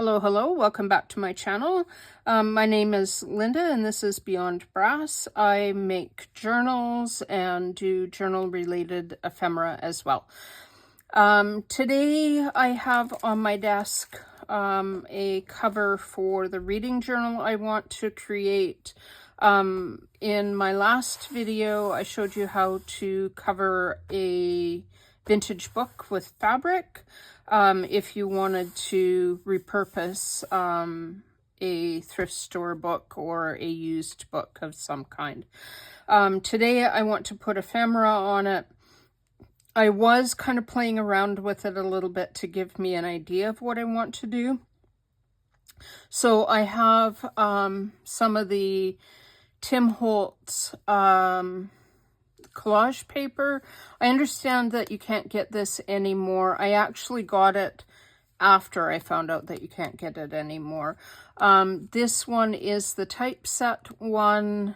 Hello, welcome back to my channel. My name is Linda and this is Beyond Brass. I make journals and do journal related ephemera as well. Today I have on my desk a cover for the reading journal I want to create. In my last video I showed you how to cover a vintage book with fabric. If you wanted to repurpose a thrift store book or a used book of some kind. Today I want to put ephemera on it. I was kind of playing around with it a little bit to give me an idea of what I want to do. So I have some of the Tim Holtz collage paper. I understand that you can't get this anymore. I actually got it after I found out that you can't get it anymore. This one is the typeset one.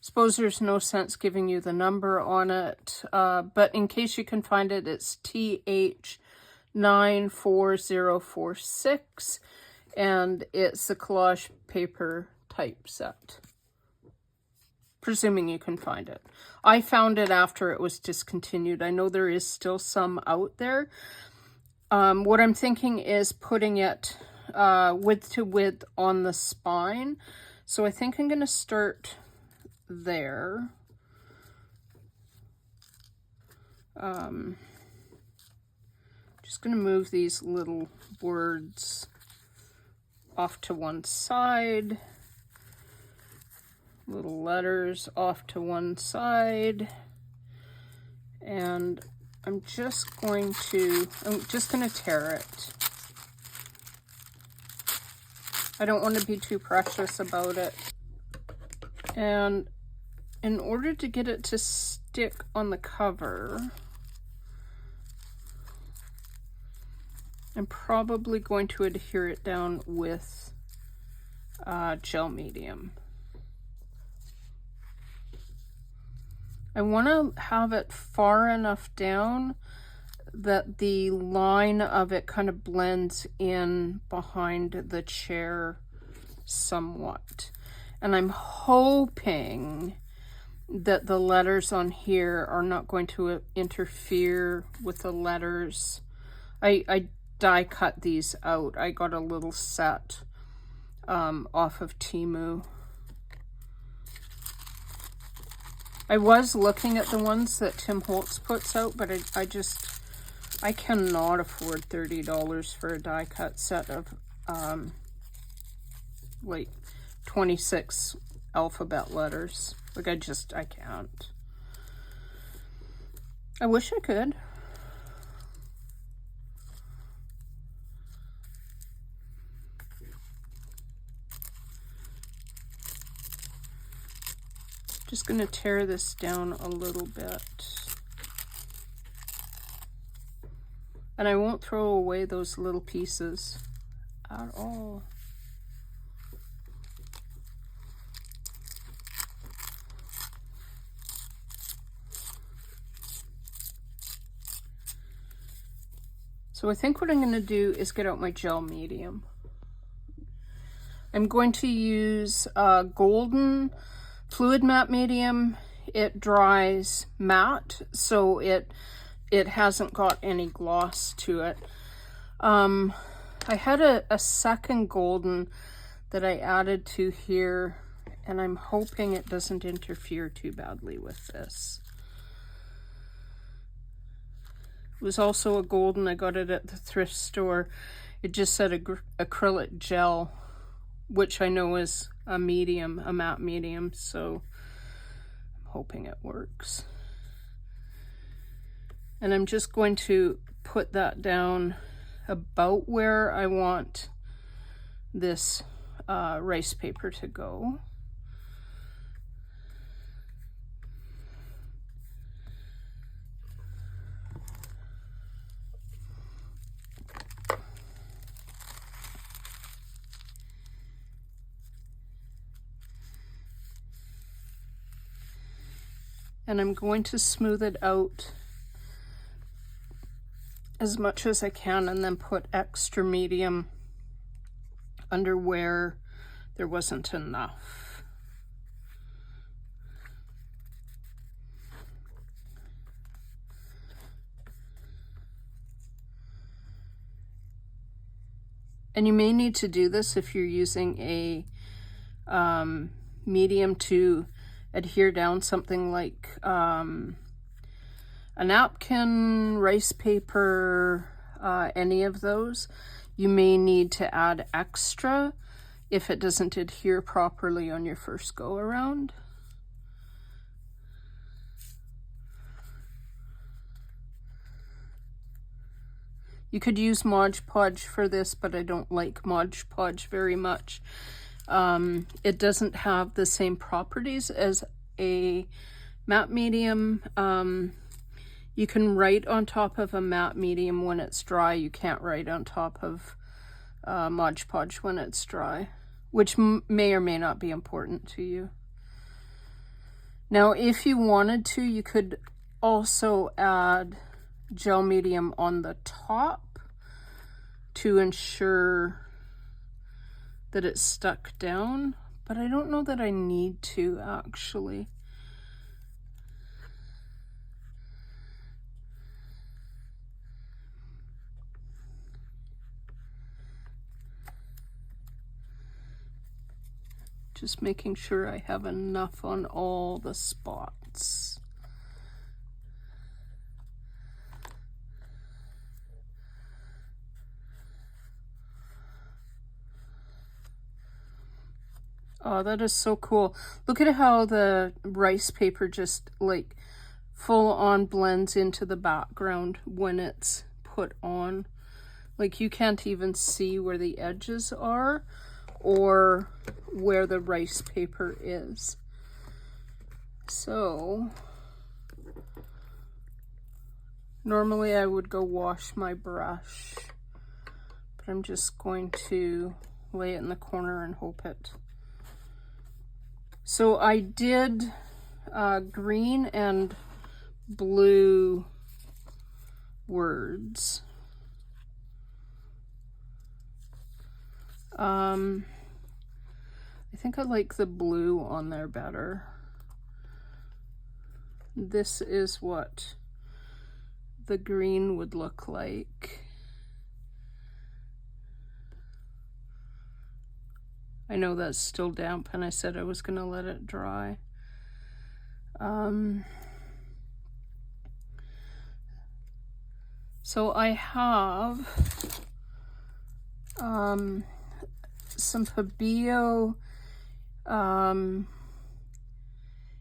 Suppose there's no sense giving you the number on it, but in case you can find it, it's TH94046, and it's the collage paper typeset. Presuming you can find it. I found it after it was discontinued. I know there is still some out there. What I'm thinking is putting it width to width on the spine. So I think I'm going to start there. Just going to move these little words off to one side. Little letters off to one side, and I'm just going to tear it. I don't want to be too precious about it, and in order to get it to stick on the cover, I'm probably going to adhere it down with gel medium. I want to have it far enough down that the line of it kind of blends in behind the chair somewhat. And I'm hoping that the letters on here are not going to interfere with the letters. I die cut these out. I got a little set off of Temu. I was looking at the ones that Tim Holtz puts out, but I cannot afford $30 for a die cut set of like 26 alphabet letters. Like I can't. I wish I could. Just going to tear this down a little bit. And I won't throw away those little pieces at all. So I think what I'm going to do is get out my gel medium. I'm going to use golden fluid matte medium. It dries matte, so it hasn't got any gloss to it. I had a second golden that I added to here, and I'm hoping it doesn't interfere too badly with this. It was also a golden. I got it at the thrift store. It just said acrylic gel, which I know is a medium, a matte medium, so I'm hoping it works. And I'm just going to put that down about where I want this rice paper to go. And I'm going to smooth it out as much as I can and then put extra medium under where there wasn't enough. And you may need to do this if you're using a medium to adhere down something like a napkin, rice paper, any of those. You may need to add extra if it doesn't adhere properly on your first go around. You could use Mod Podge for this, but I don't like Mod Podge very much. It doesn't have the same properties as a matte medium. You can write on top of a matte medium when it's dry. You can't write on top of Mod Podge when it's dry, which may or may not be important to you. Now, if you wanted to, you could also add gel medium on the top to ensure that it's stuck down, but I don't know that I need to actually. Just making sure I have enough on all the spots. Oh, that is so cool. Look at how the rice paper just like full on blends into the background when it's put on. Like you can't even see where the edges are or where the rice paper is. So normally I would go wash my brush, but I'm just going to lay it in the corner and hope it. So I did green and blue words. I think I like the blue on there better. This is what the green would look like. I know that's still damp and I said I was going to let it dry. So I have some Pebeo,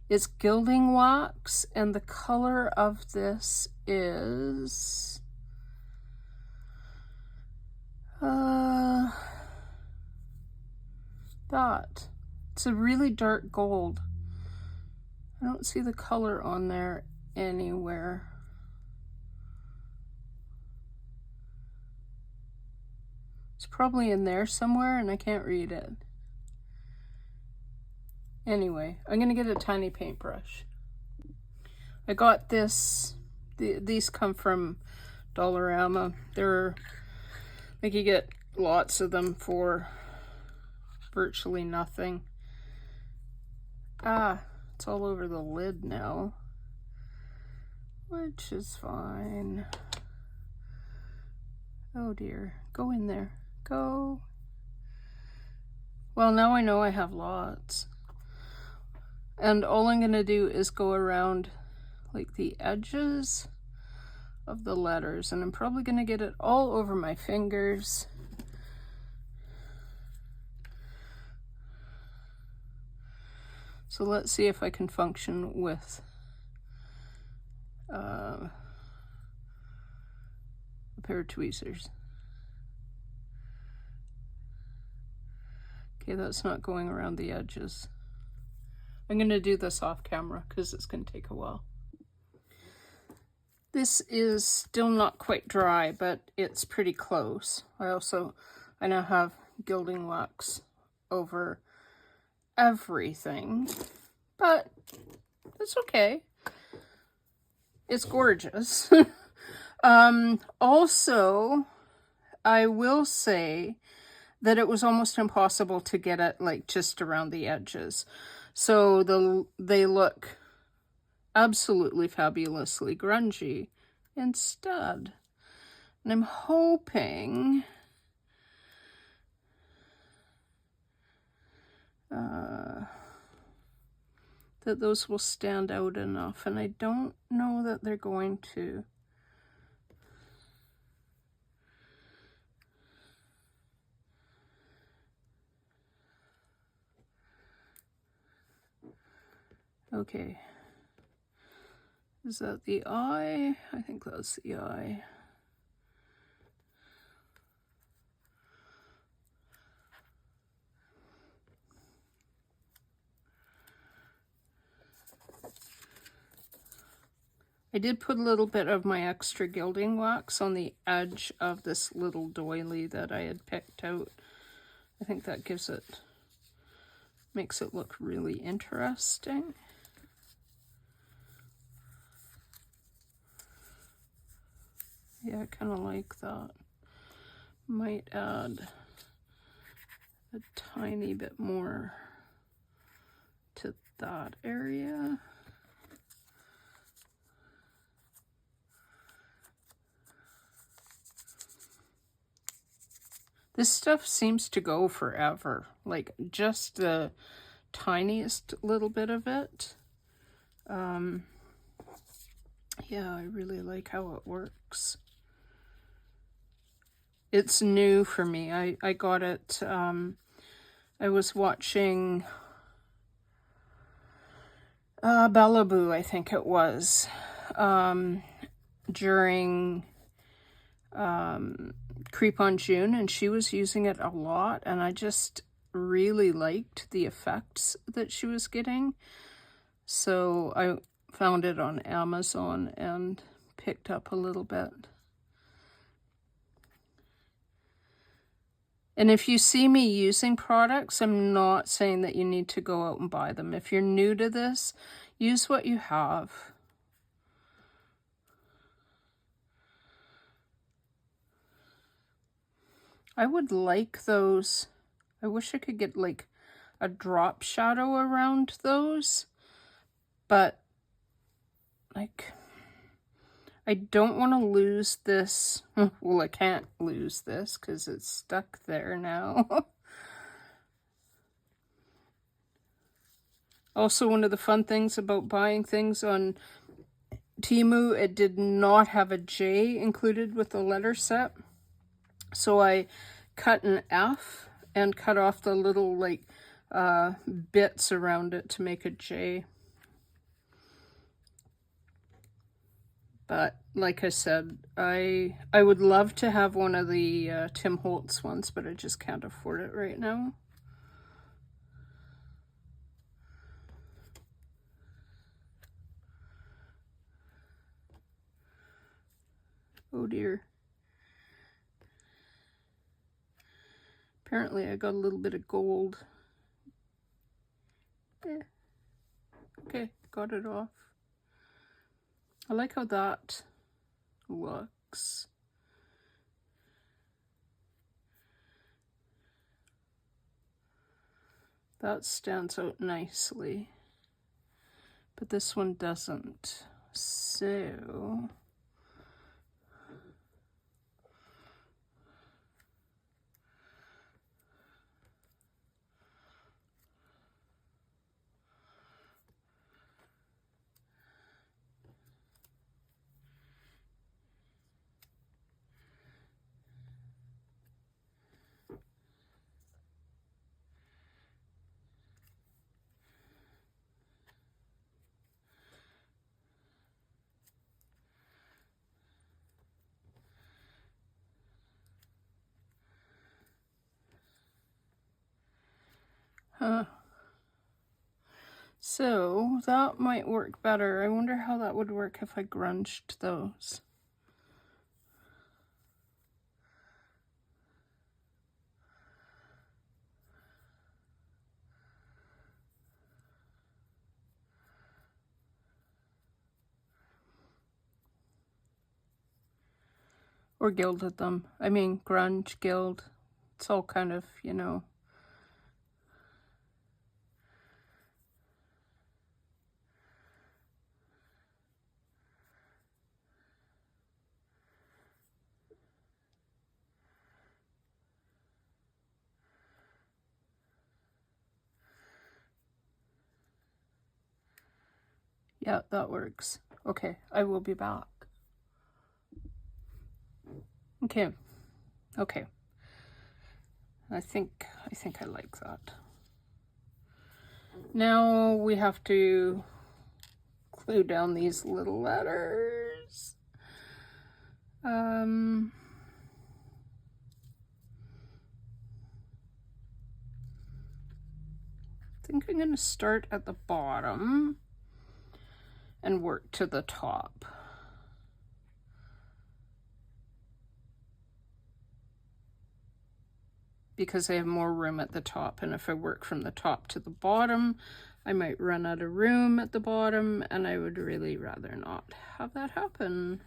it's gilding wax, and the color of this is that. It's a really dark gold. I don't see the color on there anywhere. It's probably in there somewhere and I can't read it. Anyway, I'm gonna get a tiny paintbrush. I got this, these come from Dollarama. They're, like, you get lots of them for virtually nothing. Ah, it's all over the lid now, which is fine. Oh dear, go in there, go. Well, now I know I have lots. And all I'm gonna do is go around like the edges of the letters, and I'm probably gonna get it all over my fingers. So let's see if I can function with a pair of tweezers. Okay, that's not going around the edges. I'm going to do this off camera because it's going to take a while. This is still not quite dry, but it's pretty close. I now have gilding wax over everything, but it's okay. It's gorgeous. Also, I will say that it was almost impossible to get it like just around the edges. So they look absolutely fabulously grungy instead. And I'm hoping that those will stand out enough, and I don't know that they're going to. Okay. Is that the eye? I think that's the eye. I did put a little bit of my extra gilding wax on the edge of this little doily that I had picked out. I think that makes it look really interesting. Yeah, I kind of like that. Might add a tiny bit more to that area. This stuff seems to go forever, like just the tiniest little bit of it. Yeah, I really like how it works. It's new for me. I got it, I was watching Bellaboo, I think it was, during Creep on June, and she was using it a lot, and I just really liked the effects that she was getting. So I found it on Amazon and picked up a little bit. And if you see me using products, I'm not saying that you need to go out and buy them. If you're new to this, use what you have. I would like those. I wish I could get like a drop shadow around those, but like I don't want to lose this. Well, I can't lose this because it's stuck there now. Also, one of the fun things about buying things on Temu, it did not have a J included with the letter set. So I cut an F and cut off the little like bits around it to make a J. But like I said, I would love to have one of the Tim Holtz ones, but I just can't afford it right now. Oh dear. Apparently I got a little bit of gold. Okay, got it off. I like how that looks. That stands out nicely, but this one doesn't. So so that might work better. I wonder how that would work if I grunged those. Or gilded them. I mean, grunge, gild. It's all kind of, you know. Yeah, that works. Okay, I will be back. Okay. Okay. I think I like that. Now we have to glue down these little letters. I think I'm going to start at the bottom and work to the top. Because I have more room at the top, and if I work from the top to the bottom, I might run out of room at the bottom, and I would really rather not have that happen.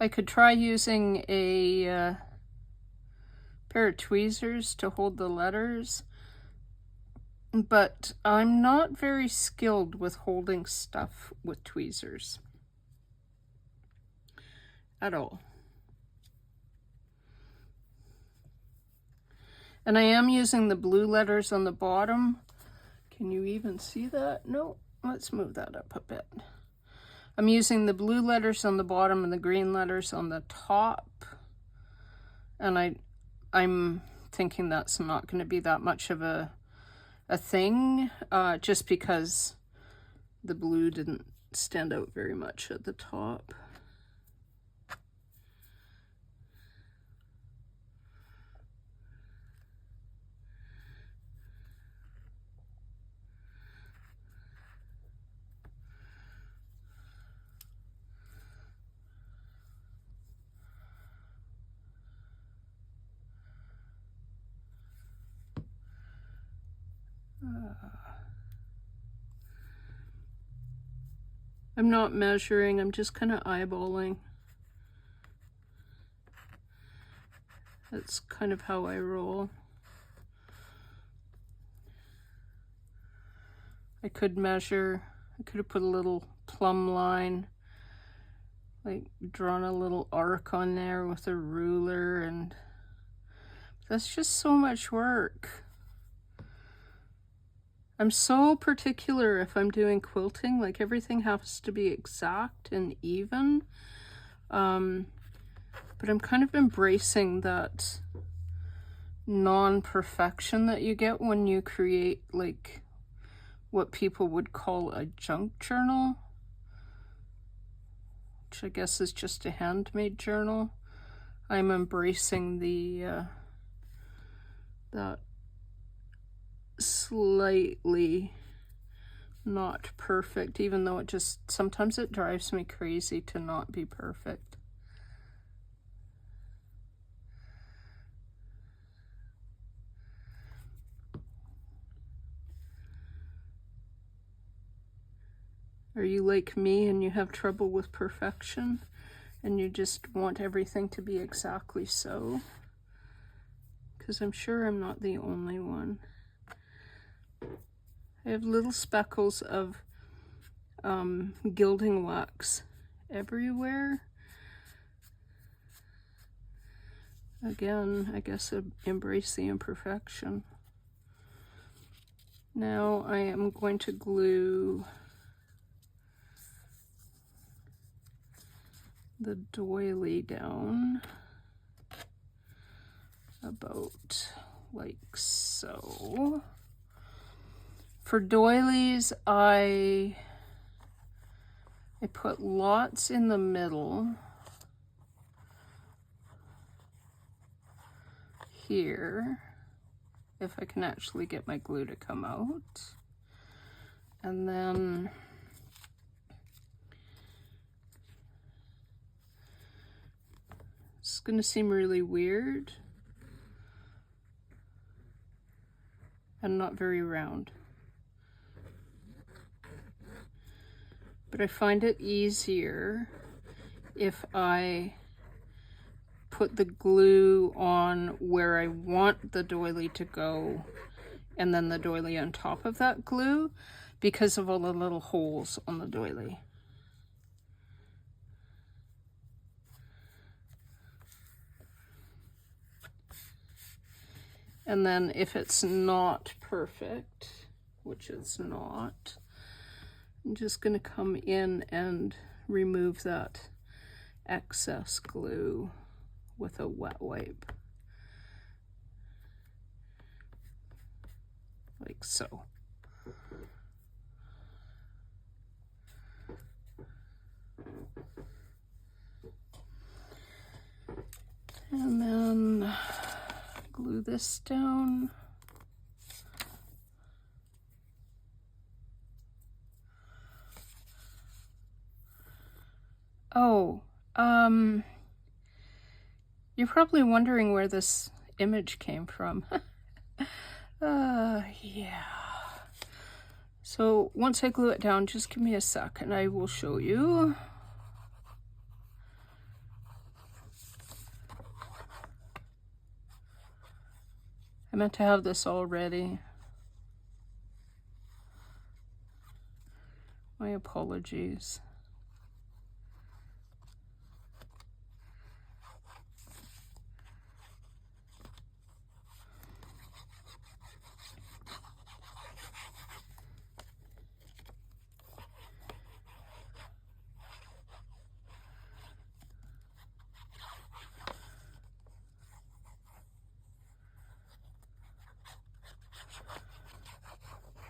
I could try using a pair of tweezers to hold the letters, but I'm not very skilled with holding stuff with tweezers at all. And I am using the blue letters on the bottom. Can you even see that? No, let's move that up a bit. I'm using the blue letters on the bottom and the green letters on the top. And I'm thinking that's not going to be that much of a thing, just because the blue didn't stand out very much at the top. I'm not measuring, I'm just kind of eyeballing. That's kind of how I roll. I could measure, I could have put a little plumb line, like drawn a little arc on there with a ruler, and that's just so much work. I'm so particular if I'm doing quilting, like everything has to be exact and even. But I'm kind of embracing that non-perfection that you get when you create like what people would call a junk journal, which I guess is just a handmade journal. I'm embracing the that slightly not perfect, even though it just sometimes it drives me crazy to not be perfect. Are you like me and you have trouble with perfection and you just want everything to be exactly so? Because I'm sure I'm not the only one. I have little speckles of gilding wax everywhere. Again, I guess I embrace the imperfection. Now I am going to glue the doily down about like so. For doilies, I put lots in the middle here, if I can actually get my glue to come out. And then it's going to seem really weird and not very round. but I find it easier if I put the glue on where I want the doily to go and then the doily on top of that glue because of all the little holes on the doily. And then if it's not perfect, which it's not, I'm just going to come in and remove that excess glue with a wet wipe. Like so. And then glue this down. Oh, you're probably wondering where this image came from. Yeah. So once I glue it down, just give me a sec and I will show you. I meant to have this all ready. My apologies.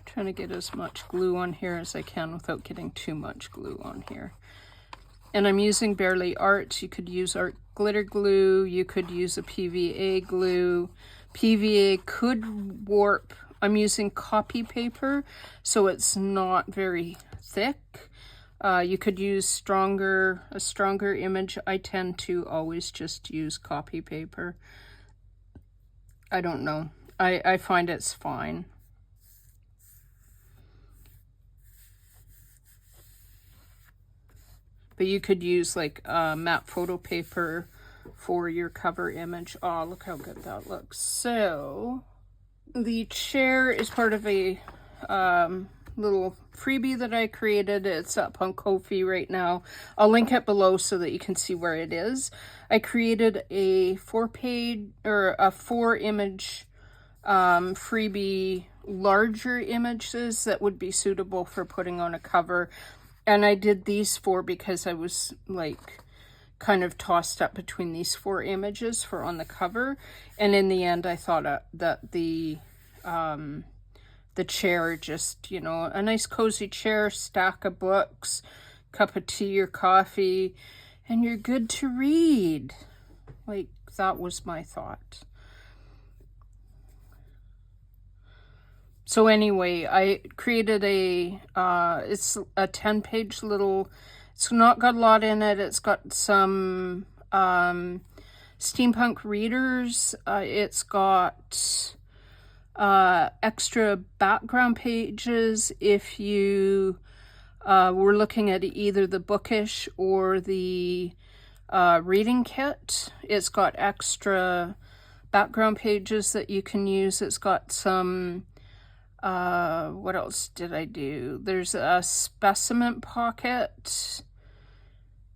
Trying to get as much glue on here as I can without getting too much glue on here. And I'm using Bearly Art. You could use art glitter glue. You could use a PVA glue. PVA could warp. I'm using copy paper, so it's not very thick. You could use a stronger image. I tend to always just use copy paper. I don't know. I find it's fine. But you could use like matte photo paper for your cover image. Oh, look how good that looks. So the chair is part of a little freebie that I created. It's up on Ko-fi right now. I'll link it below so that you can see where it is. I created a 4-image freebie, larger images that would be suitable for putting on a cover. And I did these 4 because I was like kind of tossed up between these 4 images for on the cover. And in the end, I thought that the chair, just, you know, a nice cozy chair, stack of books, cup of tea or coffee, and you're good to read. Like, that was my thought. So anyway, I created it's a 10-page little, it's not got a lot in it. It's got some steampunk readers. It's got extra background pages if you were looking at either the bookish or the reading kit. It's got extra background pages that you can use. It's got some what else did I do? There's a specimen pocket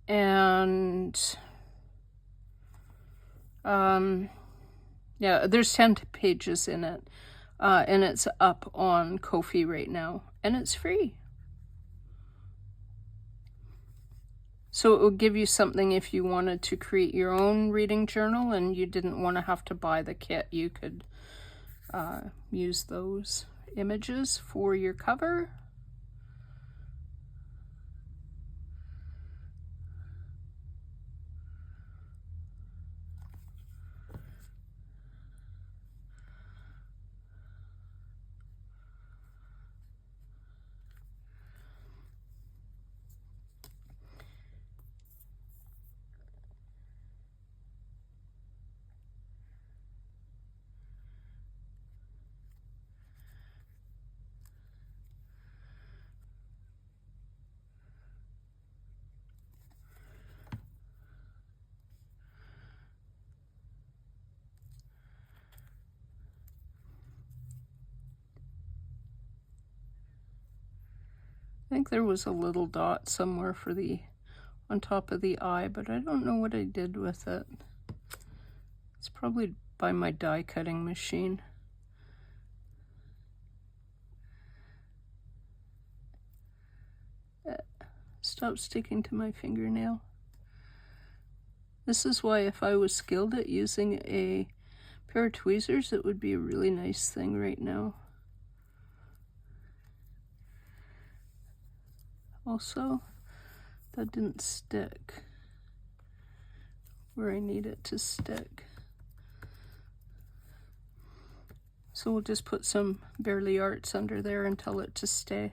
and yeah, there's 10 pages in it, and it's up on Ko-fi right now, and it's free. So it will give you something if you wanted to create your own reading journal and you didn't want to have to buy the kit. You could use those images for your cover. think there was a little dot somewhere for the on top of the eye, but I don't know what I did with it. It's probably by my die cutting machine. Stop sticking to my fingernail. This is why if I was skilled at using a pair of tweezers, it would be a really nice thing right now. Also, that didn't stick where I need it to stick. So we'll just put some Bearly Arts under there and tell it to stay.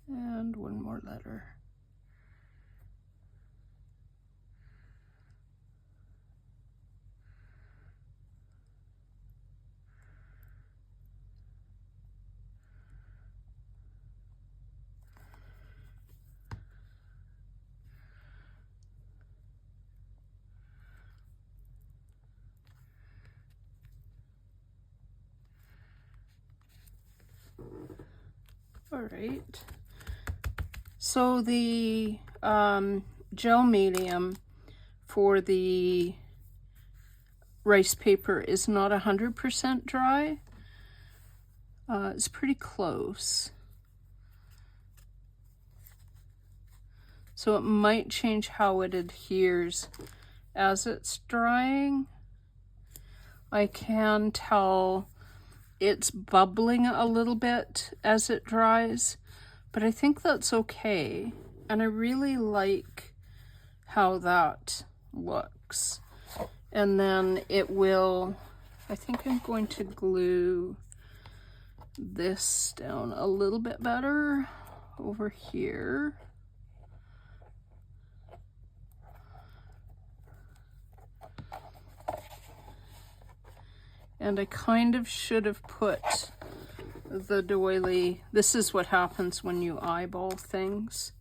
And one more letter. All right. So the gel medium for the rice paper is not 100% dry. It's pretty close. So it might change how it adheres as it's drying. I can tell it's bubbling a little bit as it dries, but I think that's okay. And I really like how that looks. And then it will, I think I'm going to glue this down a little bit better over here. And I kind of should have put the doily. This is what happens when you eyeball things.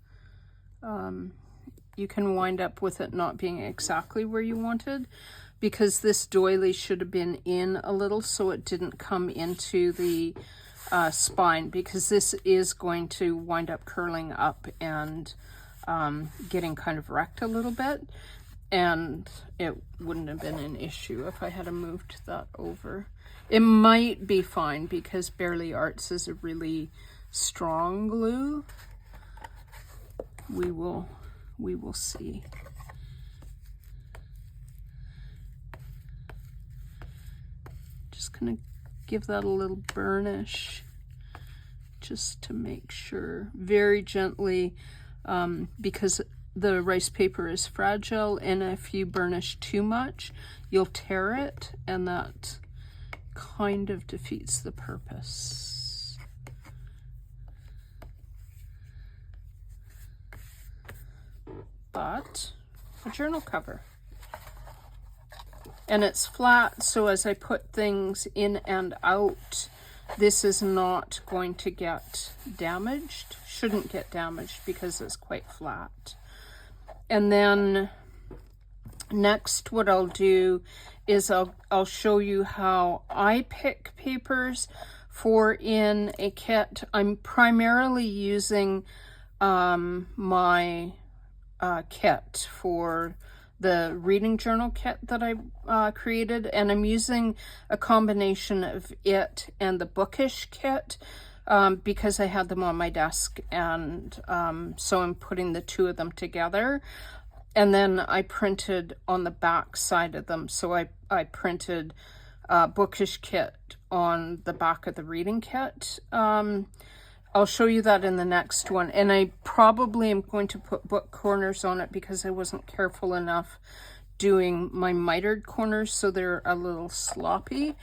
You can wind up with it not being exactly where you wanted, because this doily should have been in a little so it didn't come into the spine, because this is going to wind up curling up and getting kind of wrecked a little bit. And it wouldn't have been an issue if I had moved that over. It might be fine because Bearly Arts is a really strong glue. We will see. Just gonna give that a little burnish just to make sure, very gently, because the rice paper is fragile, and if you burnish too much, you'll tear it, and that kind of defeats the purpose. But a journal cover. And it's flat, so as I put things in and out, this is not going to get damaged. Shouldn't get damaged because it's quite flat. And then next what I'll do is I'll show you how I pick papers for in a kit. I'm primarily using my kit for the reading journal kit that I created, and I'm using a combination of it and the bookish kit because I had them on my desk, and so I'm putting the two of them together. And then I printed on the back side of them, so I printed bookish kit on the back of the reading kit. I'll show you that in the next one, and I probably am going to put book corners on it because I wasn't careful enough doing my mitered corners, so they're a little sloppy.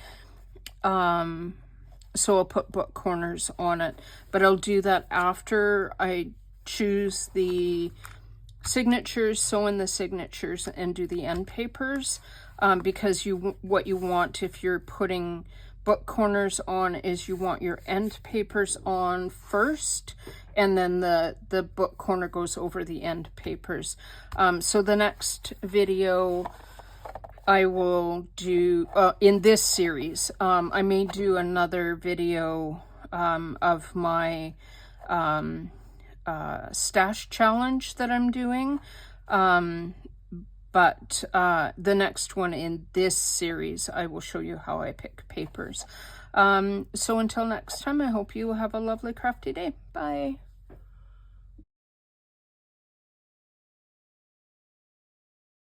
So I'll put book corners on it, but I'll do that after I choose the signatures, sew in the signatures, and do the end papers, because what you want if you're putting book corners on is you want your end papers on first, and then the book corner goes over the end papers. So the next video I will do in this series, I may do another video of my stash challenge that I'm doing, but the next one in this series I will show you how I pick papers. So until next time, I hope you have a lovely crafty day. Bye.